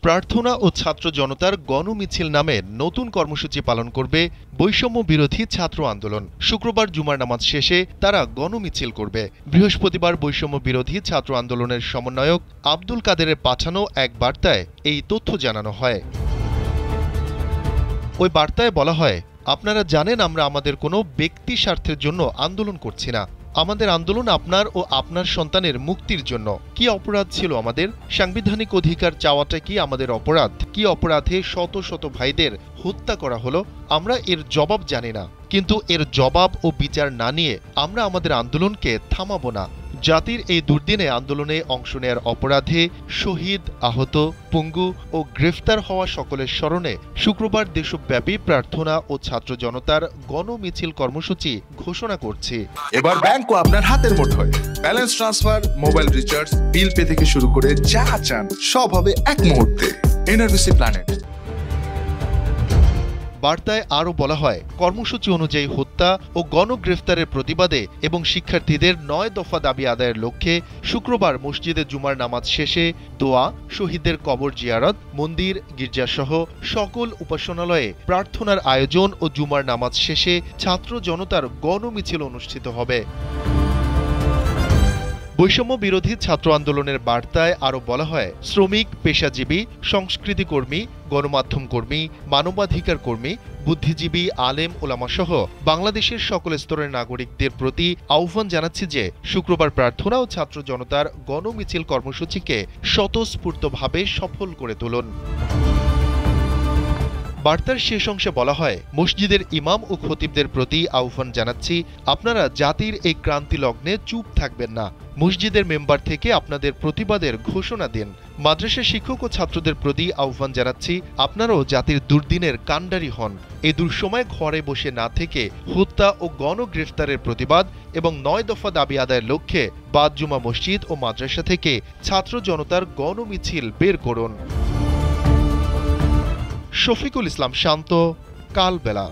প্রার্থনা ও ছাত্র জনতার গণমিছিল নামে নতুন কর্মসূচি পালন করবে বৈষম্য বিরোধী ছাত্র আন্দোলন। শুক্রবার জুমার নামাজ শেষে তারা গণমিছিল করবে। বৃহস্পতিবার বৈষম্য বিরোধী ছাত্র আন্দোলনের সমন্বয়ক আব্দুল কাদেরের পাঠানো এক বার্তায় এই তথ্য জানানো হয়। ওই বার্তায় বলা হয়, আপনারা জানেন আমরা আমাদের কোনো ব্যক্তি স্বার্থের জন্য আন্দোলন করছি না। আমাদের আন্দোলন আপনার ও আপনার সন্তানের মুক্তির জন্য। কি অপরাধ ছিল আমাদের? সাংবিধানিক অধিকার চাওয়াটা কি আমাদের অপরাধ? কি অপরাধে শত শত ভাইদের হত্যা করা হলো? আমরা এর জবাব জানি না, কিন্তু এর জবাব ও বিচার না নিয়ে আমরা আমাদের আন্দোলনকে থামাবো না। জাতির এই দুর্দিনে আন্দোলনে অংশ নেয়ার অপরাধে শহীদ, আহত, পঙ্গু ও গ্রেফতার হওয়া সকলের স্মরণে শুক্রবার দেশব্যাপী প্রার্থনা ও ছাত্র জনতার গণমিছিল কর্মসূচি ঘোষণা করছি। এবার ব্যাংকও আপনার হাতের মুঠোয়। Balance transfer, mobile recharge, bill pay থেকে শুরু করে যা চান সব হবে এক মুহূর্তে। NRBC planet. বার্তায় আরও বলা হয়, কর্মসূচি অনুযায়ী হত্যা ও গণগ্রেফতারের প্রতিবাদে এবং শিক্ষার্থীদের ৯ দফা দাবি আদায়ের লক্ষ্যে শুক্রবার মসজিদে জুমার নামাজ শেষে দোয়া, শহীদদের কবর জিয়ারত, মন্দির, গির্জাসহ সকল উপাসনালয়ে প্রার্থনার আয়োজন ও জুমার নামাজ শেষে ছাত্র জনতার গণমিছিল অনুষ্ঠিত হবে। বৈষম্য বিরোধী ছাত্র আন্দোলনের বার্তায় আরও বলা হয়, শ্রমিক, পেশাজীবী, সংস্কৃতি কর্মী, গণমাধ্যম কর্মী, মানবাধিকার কর্মী, বুদ্ধিজীবী, আলেম ওলামাসহ বাংলাদেশের সকল স্তরের নাগরিকদের প্রতি আহ্বান জানাচ্ছি যে শুক্রবার প্রার্থনা ও ছাত্র জনতার গণমিছিল কর্মসূচিকে স্বতঃস্ফূর্তভাবে সফল করে তুলুন। বার্তার শেষ অংশে বলা হয়, মসজিদের ইমাম ও খতিবদের প্রতি আহ্বান জানাচ্ছি, আপনারা জাতির এই ক্রান্তি লগ্নে চুপ থাকবেন না। মসজিদের মেম্বার থেকে আপনাদের প্রতিবাদের ঘোষণা দিন। মাদ্রাসা শিক্ষক ও ছাত্রদের প্রতি আহ্বান জানাচ্ছি, আপনারাও জাতির দুর্দিনের কাণ্ডারি হন। এই দুঃসময় ঘরে বসে না থেকে হত্যা ও গণগ্রেফতারের প্রতিবাদ এবং ৯ দফা দাবি আদায়ের লক্ষ্যে বাদ জুমা মসজিদ ও মাদ্রাসা থেকে ছাত্র জনতার গণমিছিল বের করুন। শফিকুল ইসলাম শান্ত, কালবেলা।